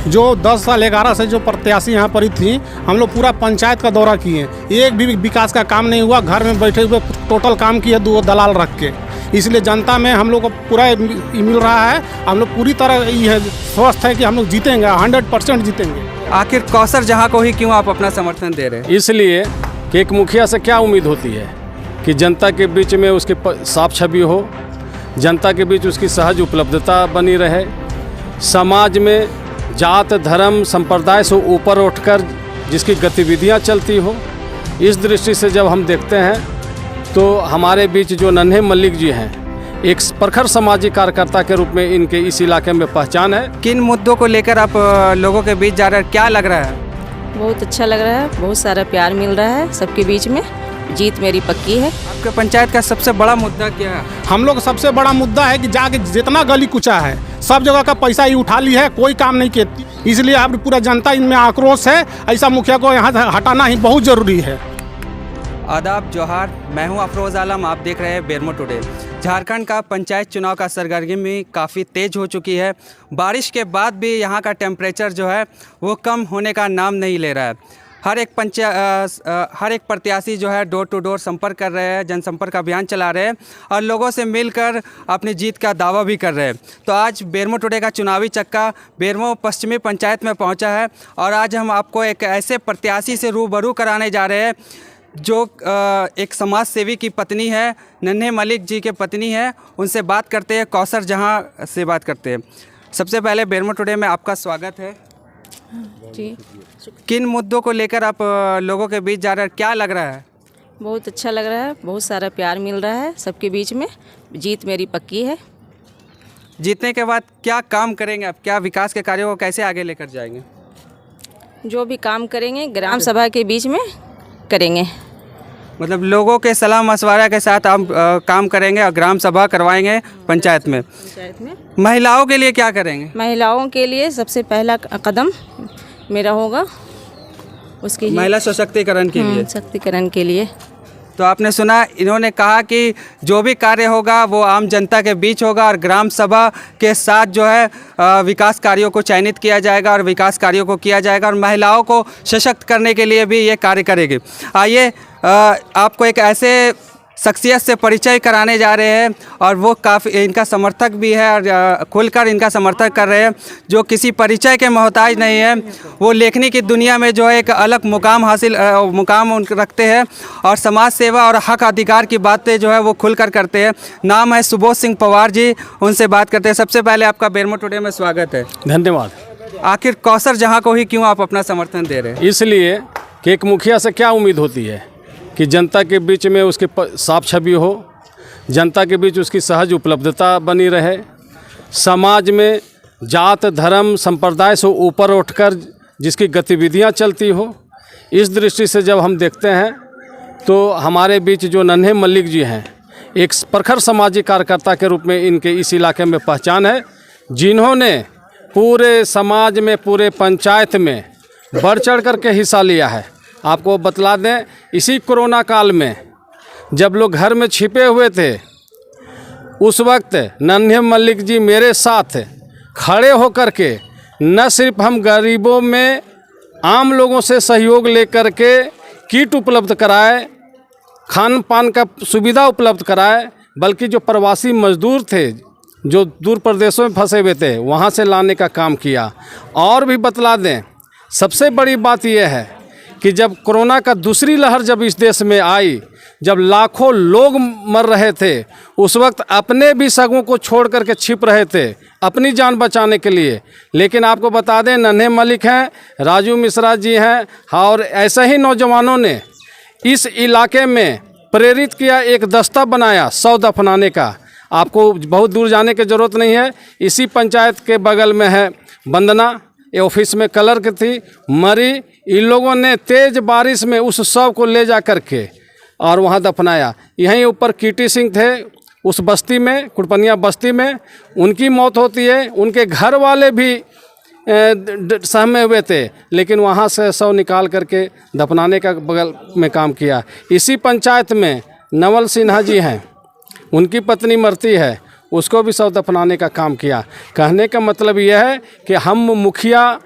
जो 10 साल 11 से जो प्रत्याशी यहाँ पर थी, हम लोग पूरा पंचायत का दौरा किए, एक भी विकास का काम नहीं हुआ। घर में बैठे हुए टोटल काम किए 2 दलाल रख के। इसलिए जनता में हम लोग को पूरा मिल रहा है। हम लोग पूरी तरह ये स्वस्थ है कि हम लोग जीतेंगे, 100% जीतेंगे। आखिर कौसर जहाँ को ही क्यों आप अपना समर्थन दे रहे हैं? इसलिए कि एक मुखिया से क्या उम्मीद होती है कि जनता के बीच में उसकी साफ छवि हो, जनता के बीच उसकी सहज उपलब्धता बनी रहे, समाज में जात धर्म संप्रदाय से ऊपर उठकर जिसकी गतिविधियां चलती हो। इस दृष्टि से जब हम देखते हैं तो हमारे बीच जो नन्हे मल्लिक जी हैं, एक प्रखर सामाजिक कार्यकर्ता के रूप में इनके इस इलाके में पहचान है। किन मुद्दों को लेकर आप लोगों के बीच जा रहे हैं, क्या लग रहा है? बहुत अच्छा लग रहा है, बहुत सारा प्यार मिल रहा है सबके बीच में। जीत मेरी पक्की है। आपके पंचायत का सबसे बड़ा मुद्दा क्या है? हम लोग सबसे बड़ा मुद्दा है कि जाके जितना गली कुचा है सब जगह का पैसा ही उठा ली है, कोई काम नहीं किया। इसलिए अब पूरा जनता इनमें आक्रोश है। ऐसा मुखिया को यहाँ से हटाना ही बहुत ज़रूरी है। आदाब, जोहार, मैं हूं अफरोज़ आलम। आप देख रहे हैं बेरमो टुडे। झारखंड का पंचायत चुनाव का सरगर्मी काफ़ी तेज़ हो चुकी है। बारिश के बाद भी यहाँ का टेम्परेचर जो है वो कम होने का नाम नहीं ले रहा है। हर एक प्रत्याशी जो है डोर टू डोर संपर्क कर रहे हैं, जनसंपर्क अभियान चला रहे हैं और लोगों से मिलकर अपनी जीत का दावा भी कर रहे हैं। तो आज बेरमो टुडे का चुनावी चक्का बेरमो पश्चिमी पंचायत में पहुंचा है और आज हम आपको एक ऐसे प्रत्याशी से रूबरू कराने जा रहे हैं जो एक समाज सेवी की पत्नी है, नन्हे मलिक जी के पत्नी है। उनसे बात करते हैं, कौसर जहां से बात करते हैं। सबसे पहले बेरमो टुडे में आपका स्वागत है जी। किन मुद्दों को लेकर आप लोगों के बीच जा रहे हैं, क्या लग रहा है? बहुत अच्छा लग रहा है, बहुत सारा प्यार मिल रहा है सबके बीच में। जीत मेरी पक्की है। जीतने के बाद क्या काम करेंगे आप? क्या विकास के कार्यों को कैसे आगे लेकर जाएंगे? जो भी काम करेंगे ग्राम सभा के बीच में करेंगे। मतलब लोगों के सलाह मशवरा के साथ आप काम करेंगे और ग्राम सभा करवाएंगे पंचायत में। महिलाओं के लिए क्या करेंगे? महिलाओं के लिए सबसे पहला कदम मेरा होगा उसके लिए, महिला सशक्तिकरण के लिए। सशक्तिकरण के लिए। तो आपने सुना, इन्होंने कहा कि जो भी कार्य होगा वो आम जनता के बीच होगा और ग्राम सभा के साथ जो है विकास कार्यों को चयनित किया जाएगा और विकास कार्यों को किया जाएगा और महिलाओं को सशक्त करने के लिए भी ये कार्य करेगी। आइए आपको एक ऐसे शख्सियत से परिचय कराने जा रहे हैं और वो काफ़ी इनका समर्थक भी है और खुलकर इनका समर्थन कर रहे हैं, जो किसी परिचय के मोहताज नहीं है। वो लेखनी की दुनिया में जो है एक अलग मुकाम रखते हैं और समाज सेवा और हक अधिकार की बातें जो है वो खुलकर करते हैं। नाम है सुबोध सिंह पवार जी, उनसे बात करते हैं। सबसे पहले आपका बेरमो टुडे में स्वागत है। धन्यवाद। आखिर कौसर जहाँ को ही क्यों आप अपना समर्थन दे रहे हैं? इसलिए कि एक मुखिया से क्या उम्मीद होती है कि जनता के बीच में उसकी साफ छवि हो, जनता के बीच उसकी सहज उपलब्धता बनी रहे, समाज में जात धर्म संप्रदाय से ऊपर उठकर जिसकी गतिविधियां चलती हो। इस दृष्टि से जब हम देखते हैं तो हमारे बीच जो नन्हे मल्लिक जी हैं, एक प्रखर सामाजिक कार्यकर्ता के रूप में इनके इस इलाके में पहचान है, जिन्होंने पूरे समाज में, पूरे पंचायत में बढ़ चढ़ कर के हिस्सा लिया है। आपको बतला दें, इसी कोरोना काल में जब लोग घर में छिपे हुए थे, उस वक्त नन्हे मल्लिक जी मेरे साथ खड़े होकर के न सिर्फ हम गरीबों में आम लोगों से सहयोग लेकर के किट उपलब्ध कराए, खान पान का सुविधा उपलब्ध कराए, बल्कि जो प्रवासी मजदूर थे जो दूर प्रदेशों में फंसे हुए थे वहाँ से लाने का काम किया। और भी बतला दें, सबसे बड़ी बात यह है कि जब कोरोना का दूसरी लहर जब इस देश में आई, जब लाखों लोग मर रहे थे, उस वक्त अपने भी सगों को छोड़ करके छिप रहे थे अपनी जान बचाने के लिए। लेकिन आपको बता दें, नन्हे मलिक हैं, राजू मिश्रा जी हैं और ऐसे ही नौजवानों ने इस इलाके में प्रेरित किया, एक दस्ता बनाया शव दफनाने का। आपको बहुत दूर जाने की ज़रूरत नहीं है, इसी पंचायत के बगल में है वंदना, ये ऑफिस में क्लर्क थी, मरी। इन लोगों ने तेज़ बारिश में उस शव को ले जा कर के और वहाँ दफनाया। यहीं ऊपर कीटी सिंह थे, उस बस्ती में, कुड़पनिया बस्ती में उनकी मौत होती है। उनके घर वाले भी सहमे हुए थे, लेकिन वहाँ से शव निकाल करके दफनाने का बगल में काम किया। इसी पंचायत में नवल सिन्हा जी हैं, उनकी पत्नी मरती है, उसको भी शव दफनाने का काम किया। कहने का मतलब यह है कि हम मुखिया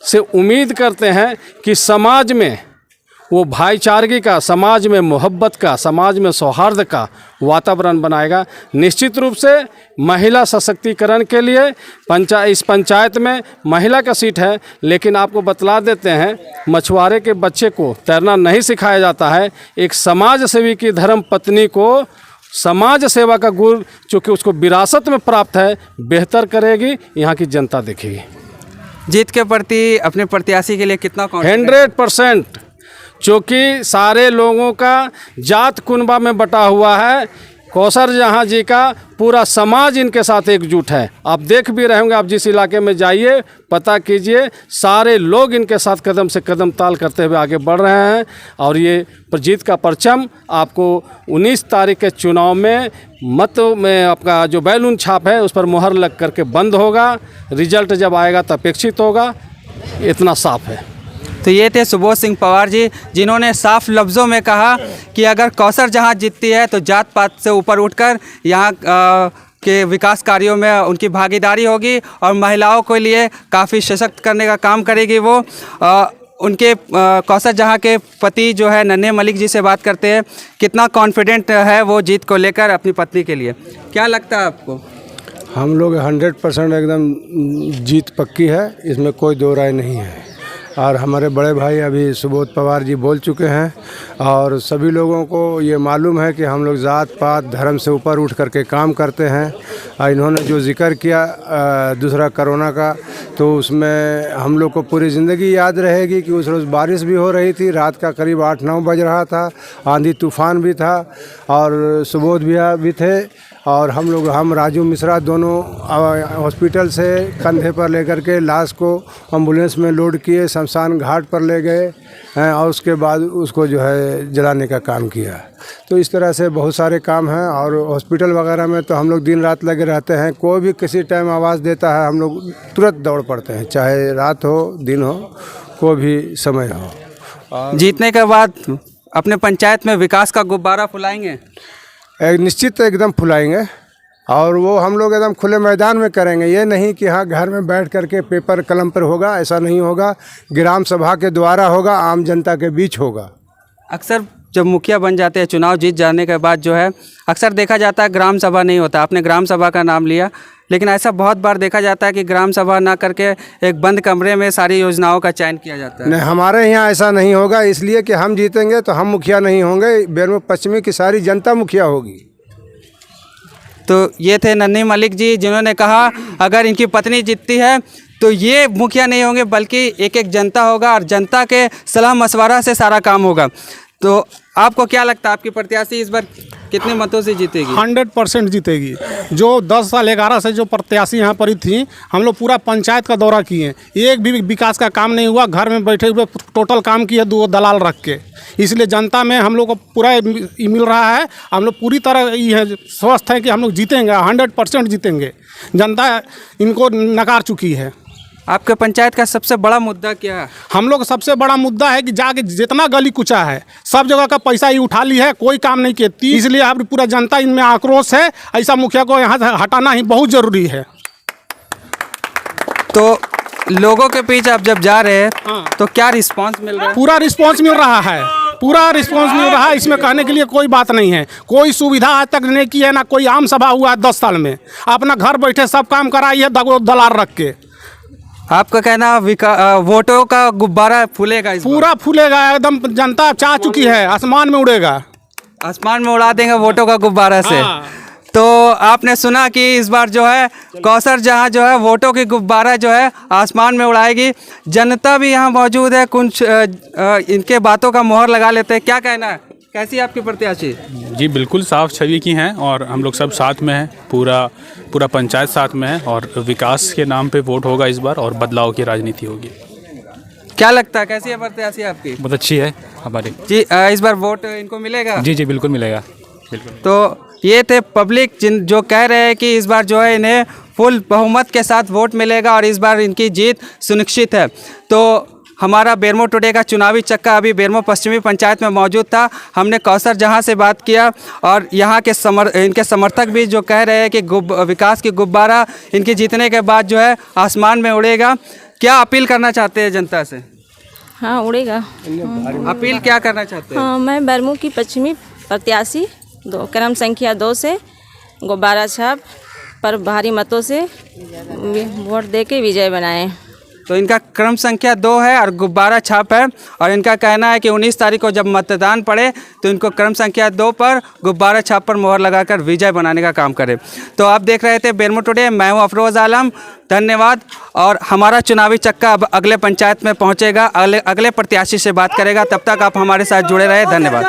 से उम्मीद करते हैं कि समाज में वो भाईचारगी का, समाज में मोहब्बत का, समाज में सौहार्द का वातावरण बनाएगा। निश्चित रूप से महिला सशक्तिकरण के लिए इस पंचायत में महिला का सीट है, लेकिन आपको बतला देते हैं मछुआरे के बच्चे को तैरना नहीं सिखाया जाता है। एक समाज सेवी की धर्म पत्नी को समाज सेवा का गुण चूँकि उसको विरासत में प्राप्त है, बेहतर करेगी, यहाँ की जनता देखेगी। जीत के प्रति अपने प्रत्याशी के लिए कितना 100%, चूँकि सारे लोगों का जात कुनबा में बटा हुआ है। कौसर जहाँ जी का पूरा समाज इनके साथ एकजुट है। आप देख भी रहे होंगे, आप जिस इलाके में जाइए पता कीजिए, सारे लोग इनके साथ कदम से कदम ताल करते हुए आगे बढ़ रहे हैं। और ये जीत का परचम आपको 19 तारीख के चुनाव में मत में आपका जो बैलून छाप है उस पर मुहर लग करके बंद होगा। रिजल्ट जब आएगा तो अपेक्षित होगा, इतना साफ है। तो ये थे सुबोध सिंह पवार जी, जिन्होंने साफ लफ्ज़ों में कहा कि अगर कौसर जहां जीतती है तो जात पात से ऊपर उठकर यहाँ के विकास कार्यों में उनकी भागीदारी होगी और महिलाओं के लिए काफ़ी सशक्त करने का काम करेगी वो। उनके कौसर जहां के पति जो है नन्हे मलिक जी से बात करते हैं, कितना कॉन्फिडेंट है वो जीत को लेकर अपनी पत्नी के लिए, क्या लगता है आपको? हम लोग 100% एकदम जीत पक्की है, इसमें कोई दो राय नहीं है। और हमारे बड़े भाई अभी सुबोध पवार जी बोल चुके हैं और सभी लोगों को ये मालूम है कि हम लोग जात पात धर्म से ऊपर उठ करके काम करते हैं। और इन्होंने जो जिक्र किया दूसरा कोरोना का, तो उसमें हम लोग को पूरी ज़िंदगी याद रहेगी कि उस रोज़ बारिश भी हो रही थी, रात का करीब 8-9 बज रहा था, आंधी तूफ़ान भी था और सुबोध भैया भी थे और हम राजू मिश्रा दोनों हॉस्पिटल से कंधे पर लेकर के लाश को एम्बुलेंस में लोड किए, शमशान घाट पर ले गए और उसके बाद उसको जो है जलाने का काम किया। तो इस तरह से बहुत सारे काम हैं और हॉस्पिटल वगैरह में तो हम लोग दिन रात लगे रहते हैं। कोई भी किसी टाइम आवाज़ देता है हम लोग तुरंत दौड़ पड़ते हैं, चाहे रात हो दिन हो, कोई भी समय हो। जीतने के बाद अपने पंचायत में विकास का गुब्बारा फुलाएंगे? निश्चित एकदम फुलाएंगे और वो हम लोग एकदम खुले मैदान में करेंगे। ये नहीं कि हाँ घर में बैठ करके पेपर कलम पर होगा, ऐसा नहीं होगा। ग्राम सभा के द्वारा होगा, आम जनता के बीच होगा। अक्सर जब मुखिया बन जाते हैं, चुनाव जीत जाने के बाद जो है अक्सर देखा जाता है ग्राम सभा नहीं होता। आपने ग्राम सभा का नाम लिया, लेकिन ऐसा बहुत बार देखा जाता है कि ग्राम सभा ना करके एक बंद कमरे में सारी योजनाओं का चयन किया जाता है। नहीं, हमारे यहाँ ऐसा नहीं होगा, इसलिए कि हम जीतेंगे तो हम मुखिया नहीं होंगे, बेरमो पश्चिमी की सारी जनता मुखिया होगी। तो ये थे नन्ही मलिक जी, जिन्होंने कहा अगर इनकी पत्नी जीतती है तो ये मुखिया नहीं होंगे बल्कि एक एक जनता होगा और जनता के सलाह मशवरा से सारा काम होगा। तो आपको क्या लगता है आपकी प्रत्याशी इस बार कितने मतों से जीतेगी? 100% जीतेगी। जो 10 साल 11 से जो प्रत्याशी यहाँ पर थी, हम लोग पूरा पंचायत का दौरा किए, एक भी विकास का काम नहीं हुआ। घर में बैठे हुए टोटल काम किए 2 दलाल रख के। इसलिए जनता में हम लोग को पूरा मिल रहा है। हम लोग पूरी तरह ये स्वस्थ है कि हम लोग जीतेंगे, 100% जीतेंगे। जनता इनको नकार चुकी है। आपके पंचायत का सबसे बड़ा मुद्दा क्या है? हम लोग सबसे बड़ा मुद्दा है कि जाके जितना गली कुचा है सब जगह का पैसा ही उठा ली है, कोई काम नहीं किया। इसलिए अब पूरा जनता इनमें आक्रोश है। ऐसा मुखिया को यहाँ से हटाना ही बहुत ज़रूरी है। तो लोगों के बीच आप जब जा रहे हैं तो क्या रिस्पांस मिल रहा है? पूरा रिस्पांस मिल रहा है, पूरा रिस्पांस मिल रहा है। इसमें कहने के लिए कोई बात नहीं है। कोई सुविधा आज तक नहीं की है, ना कोई आम सभा हुआ है 10 साल में। अपना घर बैठे सब काम कराई है दलाल रख के। आपका कहना वोटों का गुब्बारा फूलेगा? पूरा फूलेगा एकदम। जनता चाह चुकी है, आसमान में उड़ेगा, आसमान में उड़ा देंगे वोटों का गुब्बारा से। तो आपने सुना कि इस बार जो है कौसर जहां जो है वोटों की गुब्बारा जो है आसमान में उड़ाएगी। जनता भी यहां मौजूद है, कुछ इनके बातों का मोहर लगा लेते हैं। क्या कहना है, कैसी आपकी प्रत्याशी? जी बिल्कुल साफ छवि की हैं और हम लोग सब साथ में हैं, पूरा पंचायत साथ में है और विकास के नाम पे वोट होगा इस बार और बदलाव की राजनीति होगी। क्या लगता है कैसी है प्रत्याशी आपकी? बहुत अच्छी है हमारी जी। इस बार वोट इनको मिलेगा? जी जी बिल्कुल मिलेगा, बिल्कुल। तो ये थे पब्लिक जो कह रहे हैं कि इस बार जो है इन्हें फुल बहुमत के साथ वोट मिलेगा और इस बार इनकी जीत सुनिश्चित है। तो हमारा बेरमो टुडे का चुनावी चक्का अभी बेरमो पश्चिमी पंचायत में मौजूद था। हमने कौसर जहां से बात किया और यहाँ के इनके समर्थक भी जो कह रहे हैं कि विकास की गुब्बारा इनके जीतने के बाद जो है आसमान में उड़ेगा। क्या अपील करना चाहते हैं जनता से? हाँ उड़ेगा। अपील क्या करना चाहते हैं? हाँ मैं बेरमो की पश्चिमी प्रत्याशी क्रम संख्या 2 से गुब्बारा छाप पर भारी मतों से वोट दे के विजय बनाएं। तो इनका क्रम संख्या 2 है और गुब्बारा छाप है, और इनका कहना है कि 19 तारीख को जब मतदान पड़े तो इनको क्रम संख्या 2 पर गुब्बारा छाप पर मोहर लगाकर विजय बनाने का काम करें। तो आप देख रहे थे बेरमो टुडे, मैं हूं अफरोज़ आलम, धन्यवाद। और हमारा चुनावी चक्का अब अगले पंचायत में पहुंचेगा, अगले प्रत्याशी से बात करेगा। तब तक आप हमारे साथ जुड़े रहे, धन्यवाद।